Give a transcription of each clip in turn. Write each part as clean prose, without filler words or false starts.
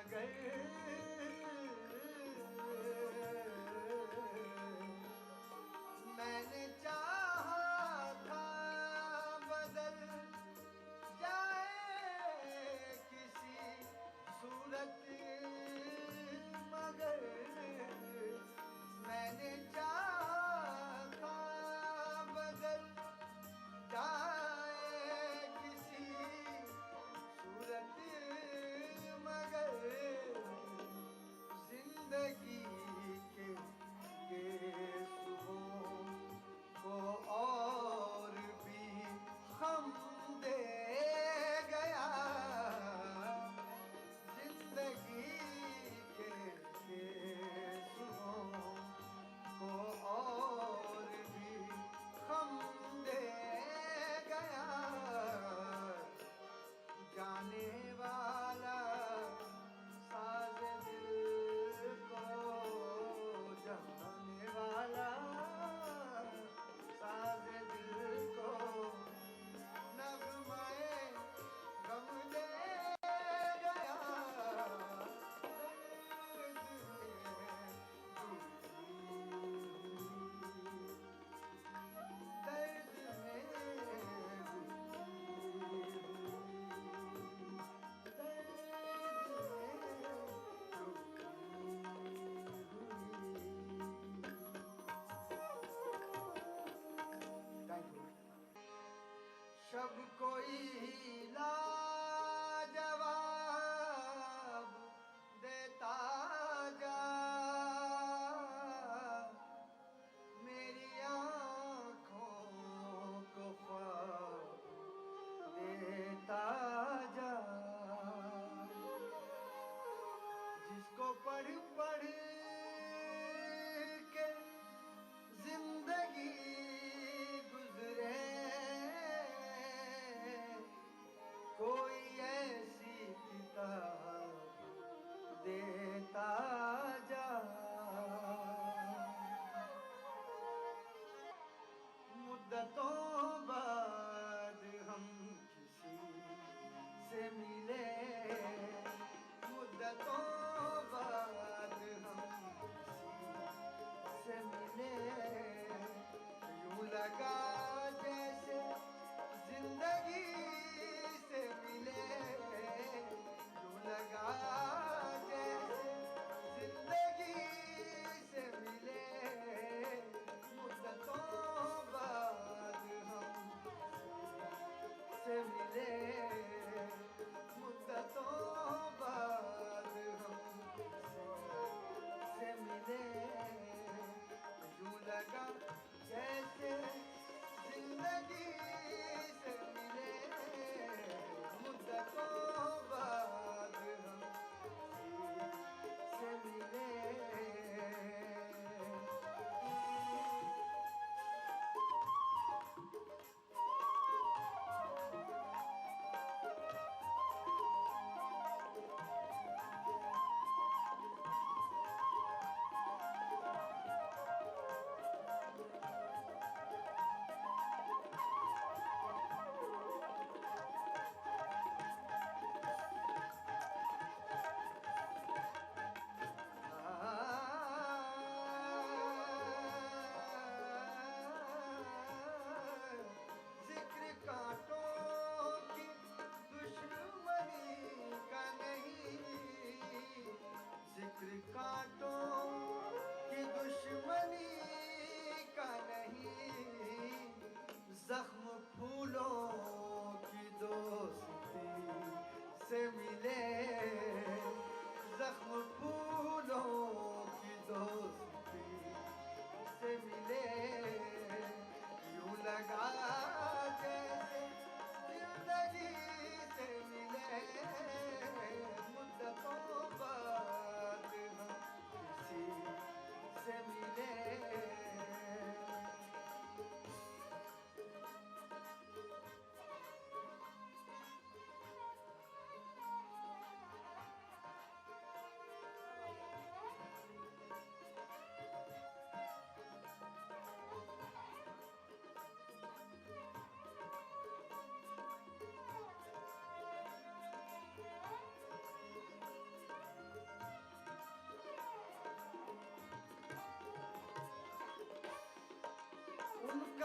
मगर मैंने चाहा था बदल जाए किसी सूरत, मगर मैंने चाहा था बदल जाए किसी सूरत, मगर जिंदगी के सुबहों को और भी हम दे गया, जिंदगी के सुबहों को और भी हम दे गया। जाने वाला साज दिल को, जाने वाला साज दिल को नगमाए गम दे गया। दर्द में सब कोई लाजवाब देता जा, मेरी आँखों को ख्वाब देता जा। जिसको पढ़ पढ़ के जिंदगी गुजरे, कोई ऐसी किताब देता जा। मुद्दतों बाद हम किसी से मिले, मुद्दतों बाद हम किसी से मिले, यूं लगा जैसे जिंदगी से मिले, यूं लगा जैसे जिंदगी से मिले। मुद्दतों बाद हम से मिले, मुद्दतों बाद हम से मिले, यूं लगा जैसे जिंदगी से मिले। मुद्दतों बाद हम से मिले। जिक्र कांटों की दुश्मनी का नहीं, जख्म फूलों की दोस्ती से मिले, जख्म फूलों की दोस्ती से मिले। यूं लगा जैसे जिंदगी से मिले, मुद्दतों बाद हम किसी से मिले।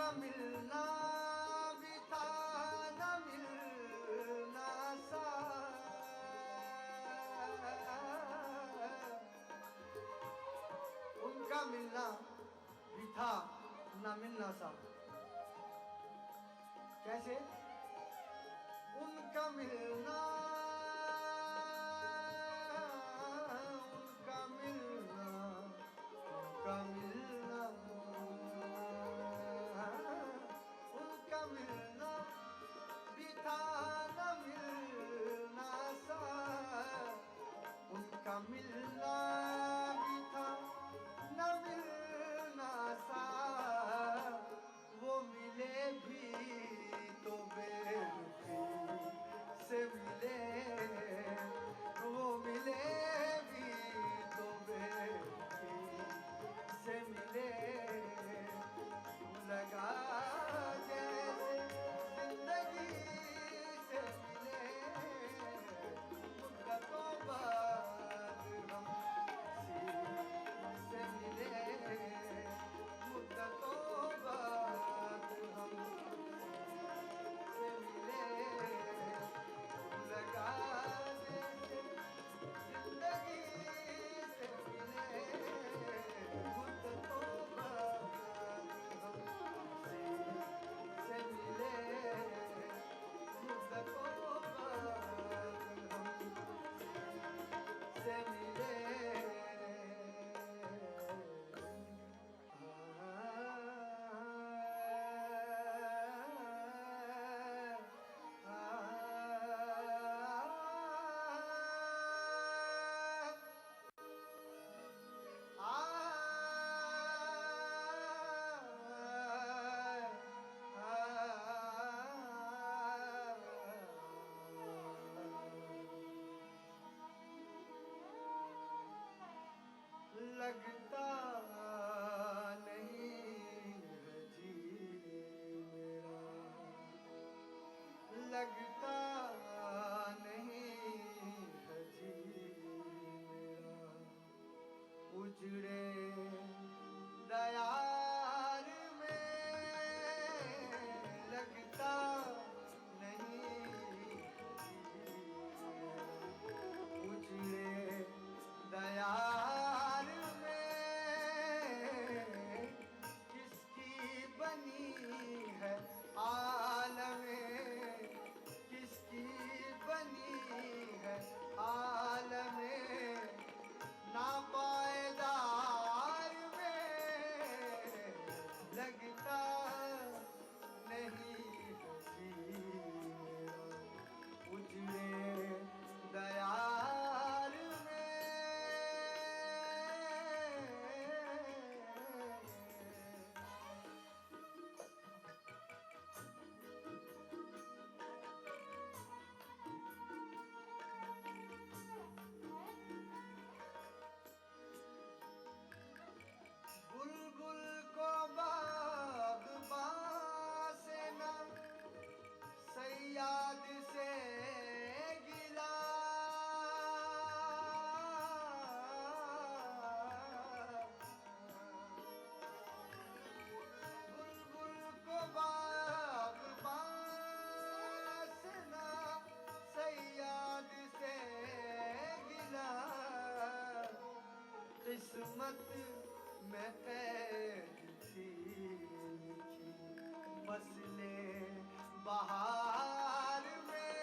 उनका मिलना भी था न मिलना सा, उनका मिलना भी था न मिलना सा। कैसे? उनका मिलना, उनका मिलना, उनका मिलना, उनका मिलना भी था न मिलना सा, उनका मिलना भी था न मिलना सा। वो मिले भी तो बेरुखी से मिले, वो मिले भी तो बेरुखी से मिले। लगा जैसे जिंदगी से मिले, मुद्दतों बाद हम से मिले, मुद्दतों बाद हम से मिले। लगा जैसे जिंदगी से मिले, मुद्दतों बाद हम से मिले, मुद्दतों बाद हम से मिले। लगता नहीं है जी मेरा, लगता नहीं है जी मेरा। उजड़े दयार में लगता नहीं जी मेरा। उजड़े दयार में किसकी बनी है आलमे, किसकी बनी है आलमे नापायदार में। लगता नहीं है जी मेरा, उजड़े दयार में। बुलबुल को बाग़बां से न सैयाद से गिला, बुलबुल को बाग़बां से न सैयाद से गिला। किस्मत में कैद थी लिखी फसलें बहार में,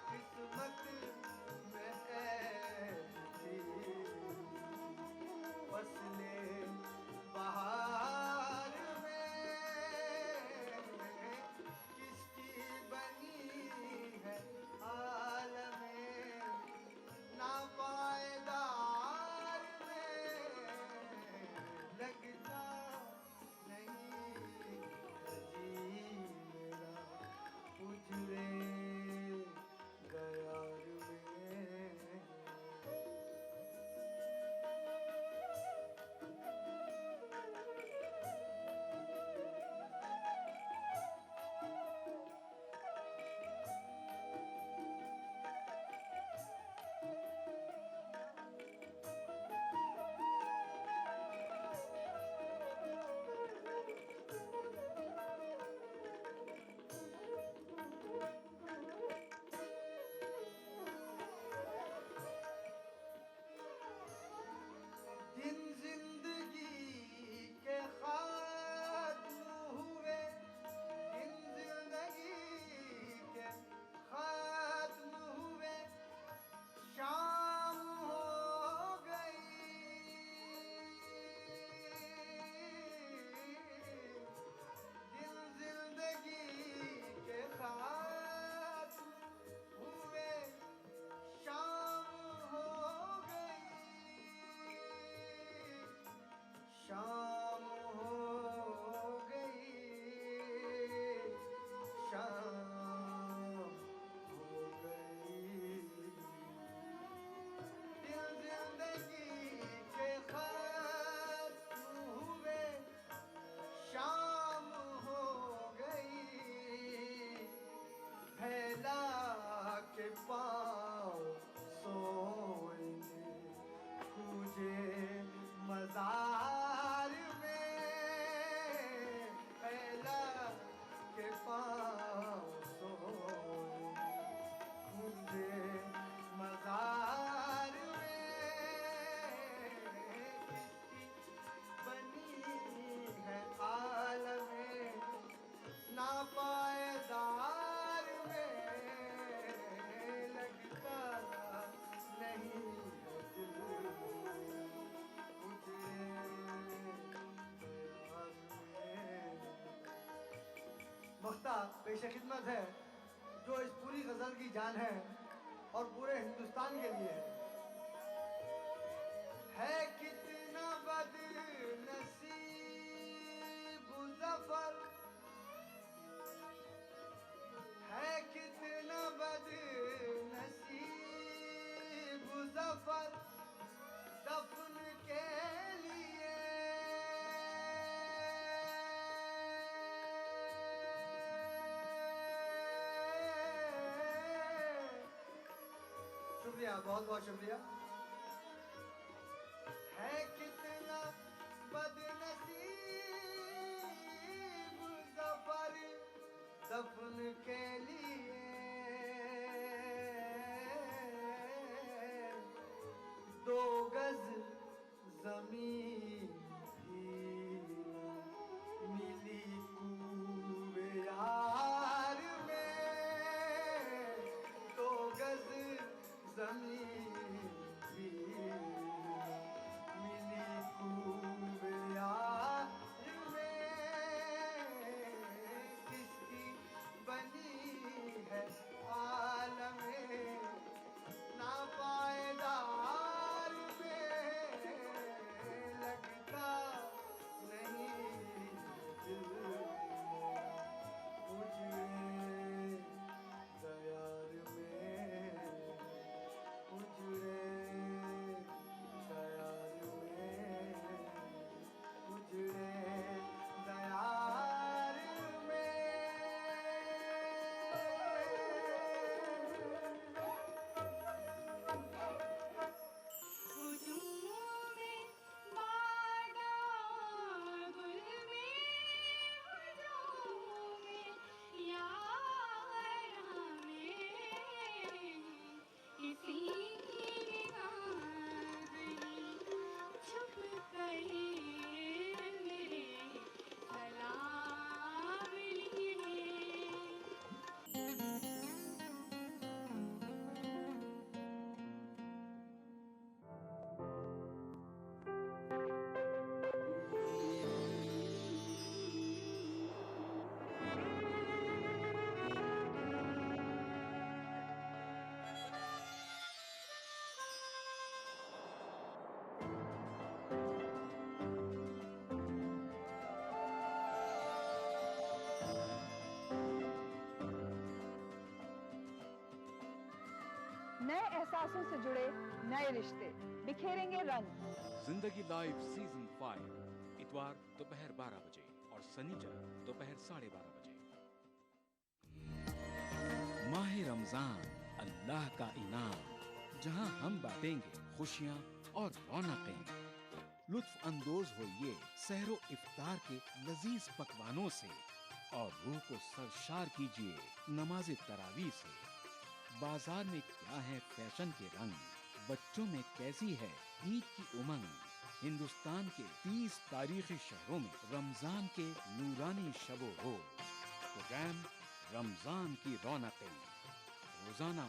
किस्मत में कैद थी फसलें बहार में। किसकी बनी है आलमे नापायदार में। लगता नहीं है जी मेरा, वक्ता पेश खिदमत है जो इस पूरी गज़ल की जान है और पूरे हिंदुस्तान के लिए है कितना बदनसीब ज़फ़र, है कितना बदनसीब ज़फ़र दफन के लिए। शुक्रिया, बहुत बहुत शुक्रिया। है कितना बदनसीब ज़फ़र दफन के लिए, दो गज ज़मीन भी मिली कूबे यार में, दो गज ज़मीन भी मिली कूबे यार में, किसकी बनी है आलम नापायदार में, लगता नहीं दिल उजड़े दयार में, उजड़े दयार में, उजड़े दयार में। नए एहसासों से जुड़े नए रिश्ते बिखेरेंगे रंग। जिंदगी लाइव सीजन 5 इतवार दोपहर 12 बजे और शनिचर दोपहर 12:30 बजे। माह रमजान अल्लाह का इनाम, जहां हम बांटेंगे खुशियां और रौनकें। लुत्फ अंदोज होइए सहरो इफ्तार के लजीज पकवानों से और रूह को सरशार कीजिए नमाज तरावी से। बाजार में क्या है फैशन के रंग, बच्चों में कैसी है ईद की उमंग। हिंदुस्तान के 30 तारीखी शहरों में रमजान के नूरानी शबो रोज प्रोग्राम रमजान की रौनकें, रोजाना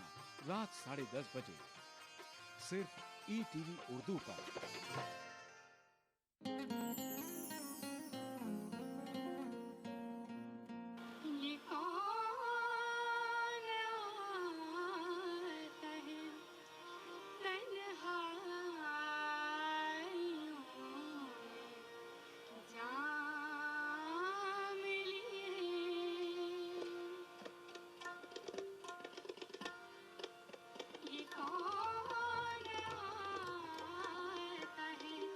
रात 10:30 बजे सिर्फ ETV उर्दू पर। ये कौन आता है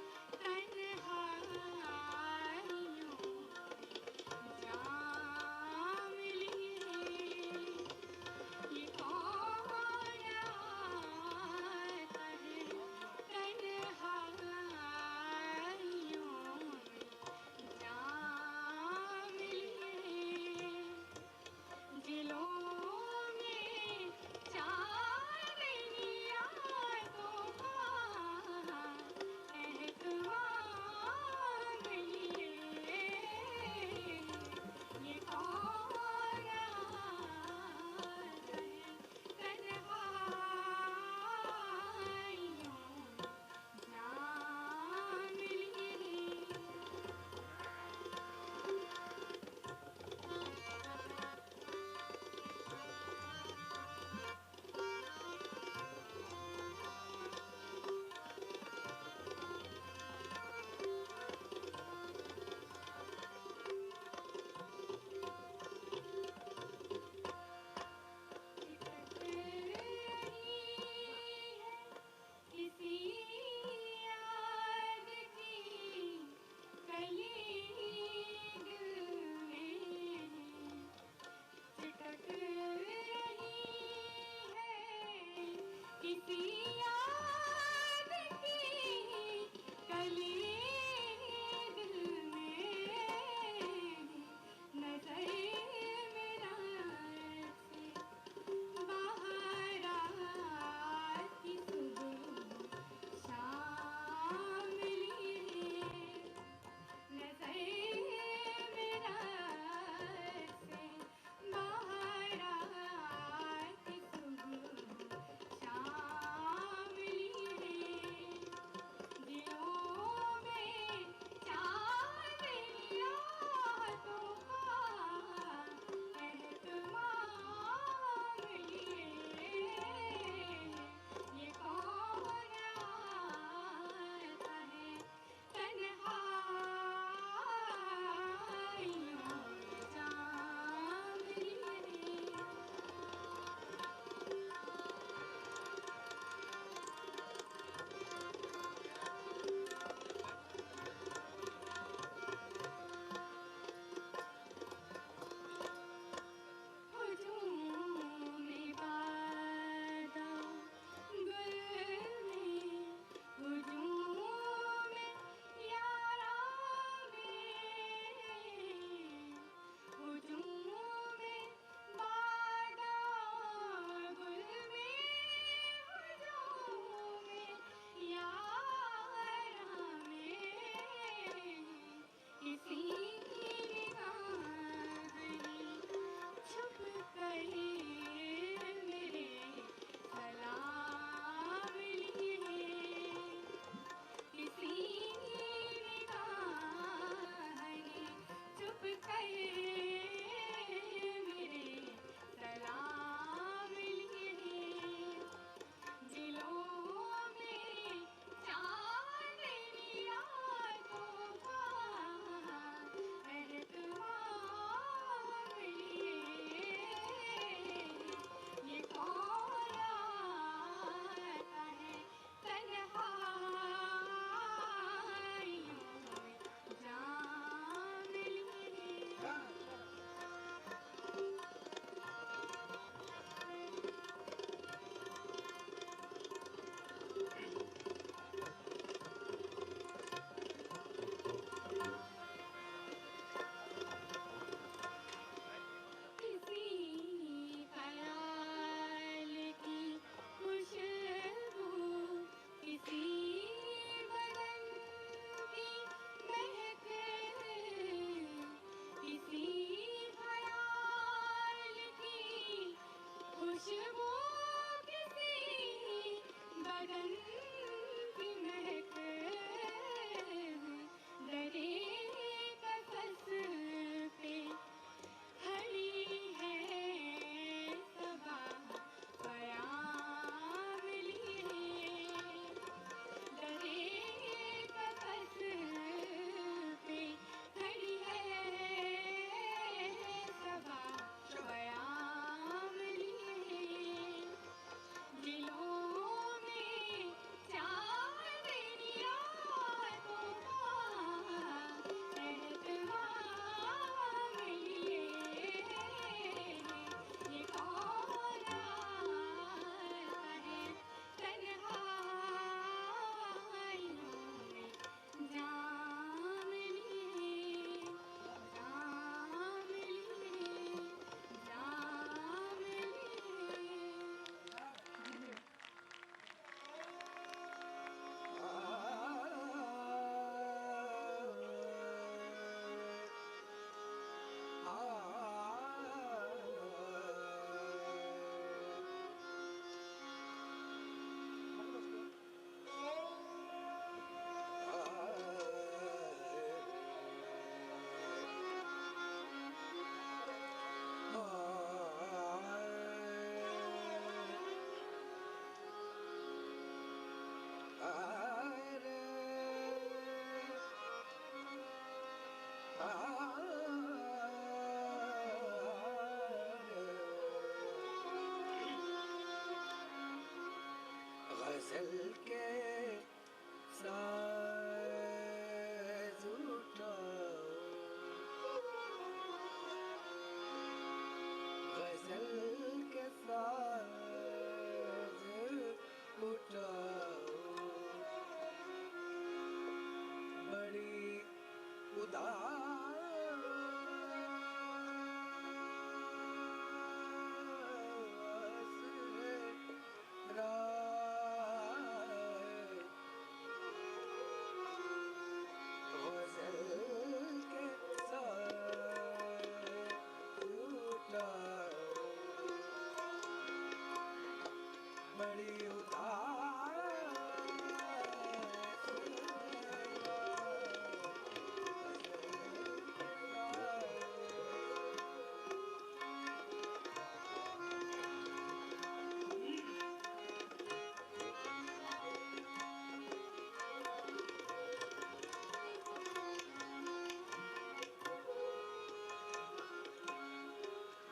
बड़ी उदास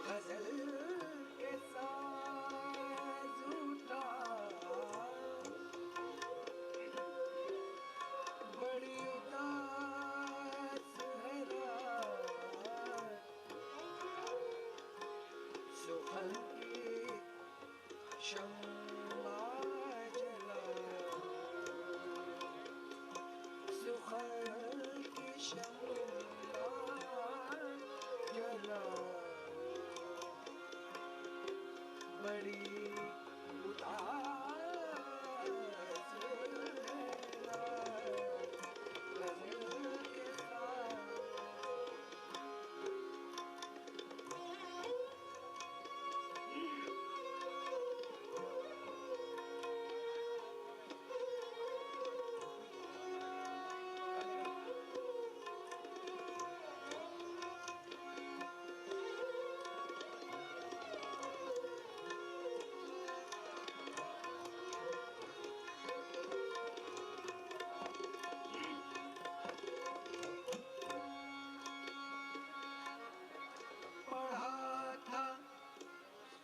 गजल के साज उठा बड़ी उदास है रात सुखन की शम्मा जला सुखन की शम्मा जला बड़ी उदास है रात गजल के साथ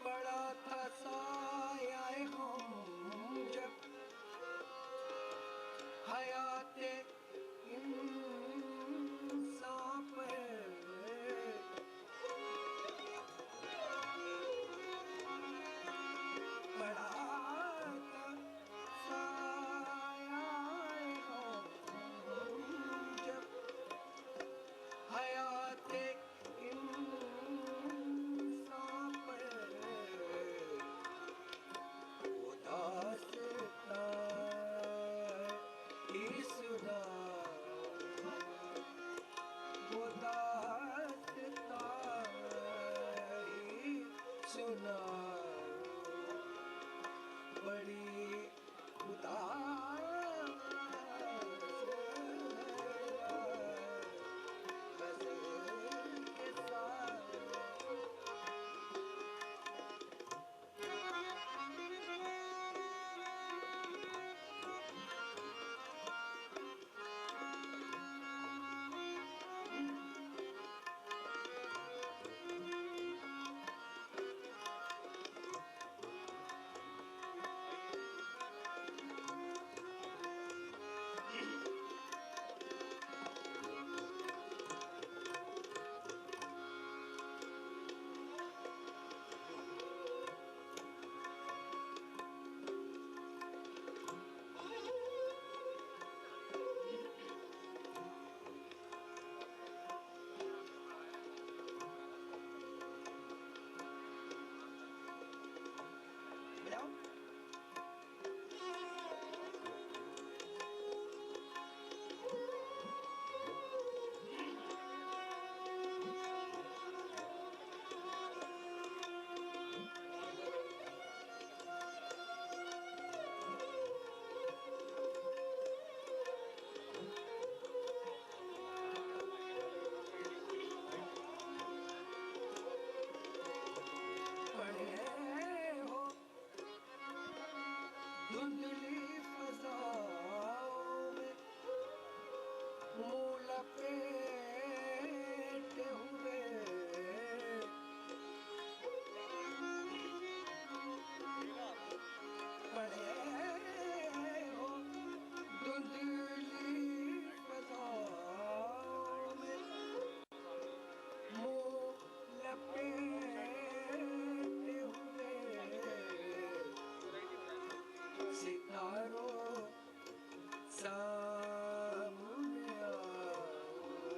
पढ़ा था साया हम जब हयाते इंसान पर पढ़ा था साया हम जब हयाते इंसान पर उदासता ही सुना उदासता ही सुना बड़ी उदास गजल के साथ धुंधली फज़ाओं में मुँह लपेटे हुए पड़े हो धुंधली फज़ाओं में मुँह लपेटे हुए सितारों सामने आओ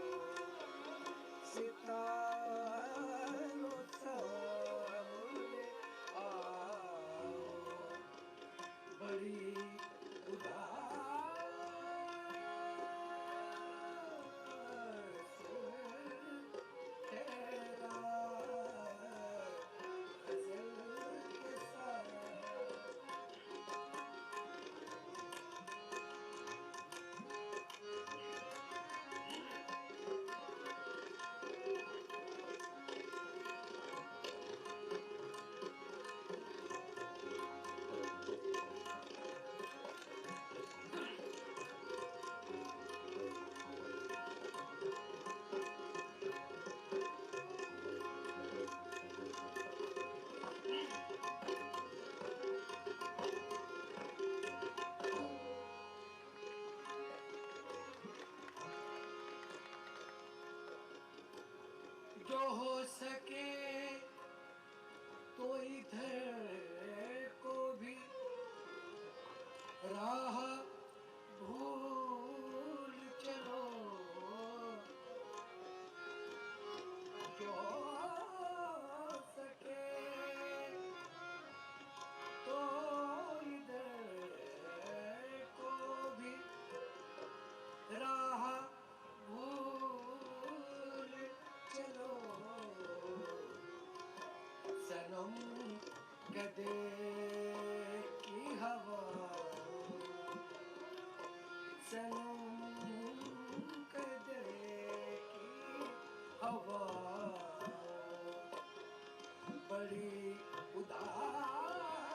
सनम कदे की हवा सनम कदे की हवा बड़ी उदास